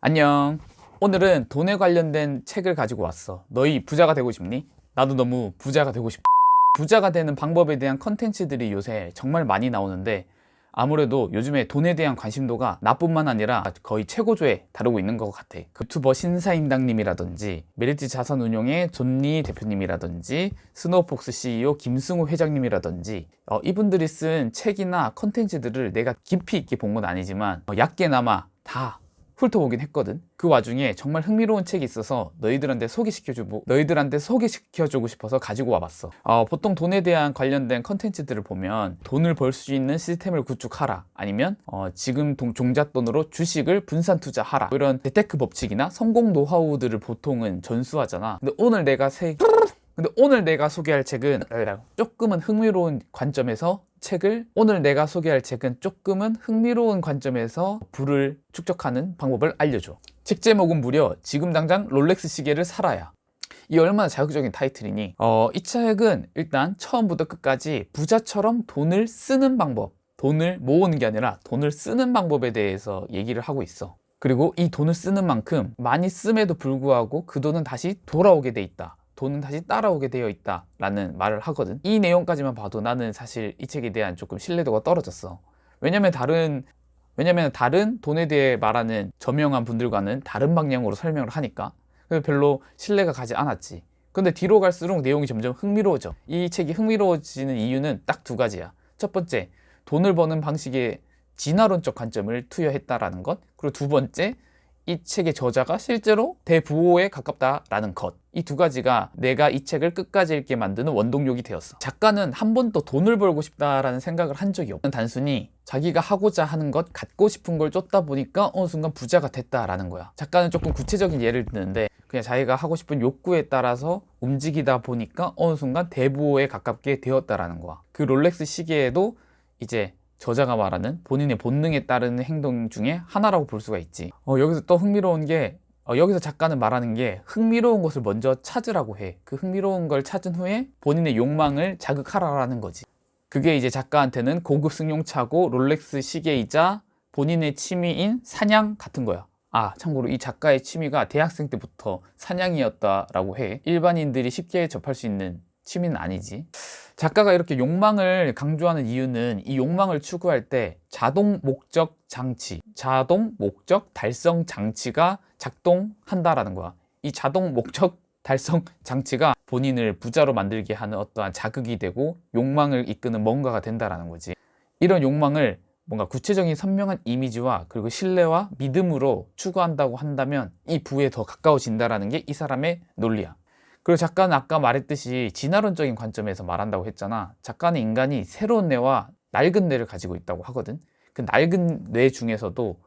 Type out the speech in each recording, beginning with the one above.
안녕. 오늘은 돈에 관련된 책을 가지고 왔어. 너희 부자가 되고 싶니? 나도 너무 부자가 되고 싶어. 부자가 되는 방법에 대한 컨텐츠들이 요새 정말 많이 나오는데 아무래도 요즘에 돈에 대한 관심도가 나뿐만 아니라 거의 최고조에 다루고 있는 것 같아. 그 유튜버 신사임당님이라든지 메리츠 자산운용의 존리 대표님이라든지 스노우폭스 CEO 김승우 회장님이라든지 이분들이 쓴 책이나 컨텐츠들을 내가 깊이 있게 본 건 아니지만 얕게나마 다 훑어보긴 했거든. 그 와중에 정말 흥미로운 책이 있어서 너희들한테 소개시켜주고 싶어서 가지고 와봤어. 보통 돈에 대한 관련된 컨텐츠들을 보면 돈을 벌 수 있는 시스템을 구축하라, 아니면 지금 종잣돈으로 주식을 분산 투자하라, 이런 재테크 법칙이나 성공 노하우들을 보통은 전수하잖아. 근데 오늘 내가 소개할 책은 조금은 흥미로운 관점에서 부를 축적하는 방법을 알려줘. 책 제목은 무려 지금 당장 롤렉스 시계를 사라야. 이 얼마나 자극적인 타이틀이니. 이 책은 일단 처음부터 끝까지 부자처럼 돈을 쓰는 방법, 돈을 모으는 게 아니라 돈을 쓰는 방법에 대해서 얘기를 하고 있어. 그리고 이 돈을 쓰는 만큼 많이 씀에도 불구하고 그 돈은 다시 돌아오게 돼 있다, 돈은 다시 따라오게 되어 있다 라는 말을 하거든. 이 내용까지만 봐도 나는 사실 이 책에 대한 조금 신뢰도가 떨어졌어. 왜냐면 다른 돈에 대해 말하는 저명한 분들과는 다른 방향으로 설명을 하니까. 그래서 별로 신뢰가 가지 않았지. 근데 뒤로 갈수록 내용이 점점 흥미로워져. 이 책이 흥미로워지는 이유는 딱 두 가지야. 첫 번째, 돈을 버는 방식에 진화론적 관점을 투여했다라는 것. 그리고 두 번째, 이 책의 저자가 실제로 대부호에 가깝다라는 것. 이 두 가지가 내가 이 책을 끝까지 읽게 만드는 원동력이 되었어. 작가는 한 번도 돈을 벌고 싶다라는 생각을 한 적이 없어. 단순히 자기가 하고자 하는 것, 갖고 싶은 걸 쫓다 보니까 어느 순간 부자가 됐다라는 거야. 작가는 조금 구체적인 예를 드는데 그냥 자기가 하고 싶은 욕구에 따라서 움직이다 보니까 어느 순간 대부호에 가깝게 되었다라는 거야. 그 롤렉스 시계에도 이제 저자가 말하는 본인의 본능에 따르는 행동 중에 하나라고 볼 수가 있지. 여기서 또 흥미로운 게, 여기서 작가는 말하는 게 흥미로운 것을 먼저 찾으라고 해. 그 흥미로운 걸 찾은 후에 본인의 욕망을 자극하라라는 거지. 그게 이제 작가한테는 고급 승용차고 롤렉스 시계이자 본인의 취미인 사냥 같은 거야. 참고로 이 작가의 취미가 대학생 때부터 사냥이었다라고 해. 일반인들이 쉽게 접할 수 있는 취미는 아니지. 작가가 이렇게 욕망을 강조하는 이유는 이 욕망을 추구할 때 자동 목적 달성 장치가 작동한다라는 거야. 이 자동 목적 달성 장치가 본인을 부자로 만들게 하는 어떠한 자극이 되고 욕망을 이끄는 뭔가가 된다라는 거지. 이런 욕망을 뭔가 구체적인 선명한 이미지와 그리고 신뢰와 믿음으로 추구한다고 한다면 이 부에 더 가까워진다라는 게 이 사람의 논리야. 그리고 작가는 아까 말했듯이 진화론적인 관점에서 말한다고 했잖아. 작가는 인간이 새로운 뇌와 낡은 뇌를 가지고 있다고 하거든. 그 낡은 뇌 중에서도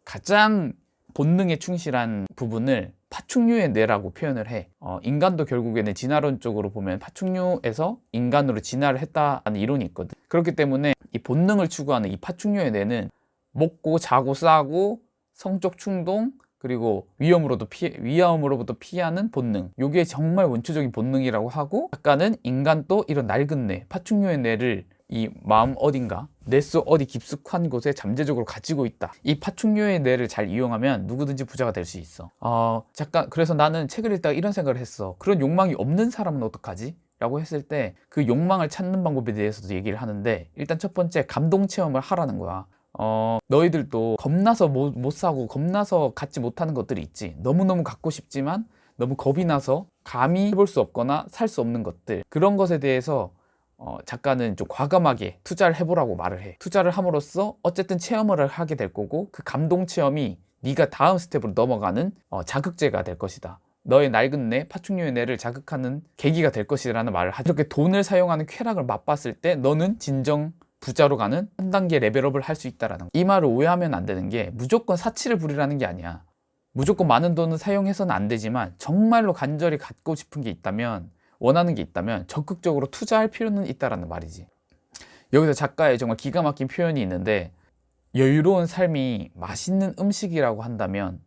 가장 본능에 충실한 부분을 파충류의 뇌라고 표현을 해. 인간도 결국에는 진화론적으로 보면 파충류에서 인간으로 진화를 했다는 이론이 있거든. 그렇기 때문에 이 본능을 추구하는 이 파충류의 뇌는 먹고 자고 싸고 성적 충동, 그리고 위험으로부터 피하는 본능, 이게 정말 원초적인 본능이라고 하고, 작가는 인간도 이런 낡은 뇌, 파충류의 뇌를 이 마음 어딘가, 뇌 속 어디 깊숙한 곳에 잠재적으로 가지고 있다. 이 파충류의 뇌를 잘 이용하면 누구든지 부자가 될 수 있어. 그래서 나는 책을 읽다가 이런 생각을 했어. 그런 욕망이 없는 사람은 어떡하지? 라고 했을 때 그 욕망을 찾는 방법에 대해서도 얘기를 하는데, 일단 첫 번째, 감동 체험을 하라는 거야. 너희들도 겁나서 못 사고 겁나서 갖지 못하는 것들이 있지. 너무너무 갖고 싶지만 너무 겁이 나서 감히 해볼 수 없거나 살 수 없는 것들, 그런 것에 대해서 작가는 좀 과감하게 투자를 해보라고 말을 해. 투자를 함으로써 어쨌든 체험을 하게 될 거고, 그 감동 체험이 네가 다음 스텝으로 넘어가는 자극제가 될 것이다. 너의 낡은 뇌, 파충류의 뇌를 자극하는 계기가 될 것이라는 말을 하죠. 이렇게 돈을 사용하는 쾌락을 맛봤을 때 너는 진정 부자로 가는 한 단계 레벨업을 할 수 있다라는 거. 이 말을 오해하면 안 되는 게 무조건 사치를 부리라는 게 아니야. 무조건 많은 돈을 사용해서는 안 되지만 정말로 간절히 갖고 싶은 게 있다면, 원하는 게 있다면 적극적으로 투자할 필요는 있다라는 말이지. 여기서 작가의 정말 기가 막힌 표현이 있는데, 여유로운 삶이 맛있는 음식이라고 한다면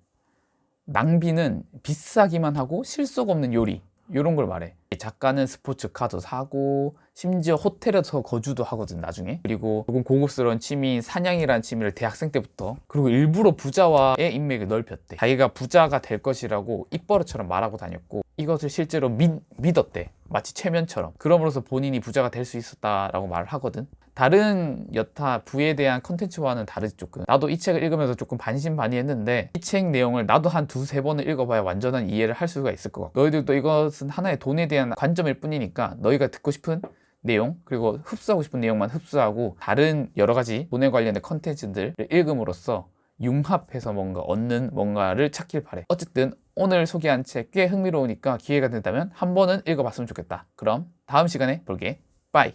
낭비는 비싸기만 하고 실속 없는 요리, 이런 걸 말해. 작가는 스포츠카도 사고 심지어 호텔에서 거주도 하거든 나중에. 그리고 조금 고급스러운 취미인 사냥이라는 취미를 대학생 때부터, 그리고 일부러 부자와의 인맥을 넓혔대. 자기가 부자가 될 것이라고 입버릇처럼 말하고 다녔고 이것을 실제로 믿었대. 마치 최면처럼. 그럼으로써 본인이 부자가 될 수 있었다라고 말을 하거든. 다른 여타 부에 대한 컨텐츠와는 다르지 조금. 나도 이 책을 읽으면서 조금 반신반의했는데 이 책 내용을 나도 한 두세 번을 읽어봐야 완전한 이해를 할 수가 있을 것 같고, 너희들도 이것은 하나의 돈에 대한 관점일 뿐이니까 너희가 듣고 싶은 내용, 그리고 흡수하고 싶은 내용만 흡수하고 다른 여러 가지 돈에 관련된 컨텐츠들을 읽음으로써 융합해서 뭔가 얻는 뭔가를 찾길 바래. 어쨌든 오늘 소개한 책 꽤 흥미로우니까 기회가 된다면 한 번은 읽어봤으면 좋겠다. 그럼 다음 시간에 볼게. 빠이.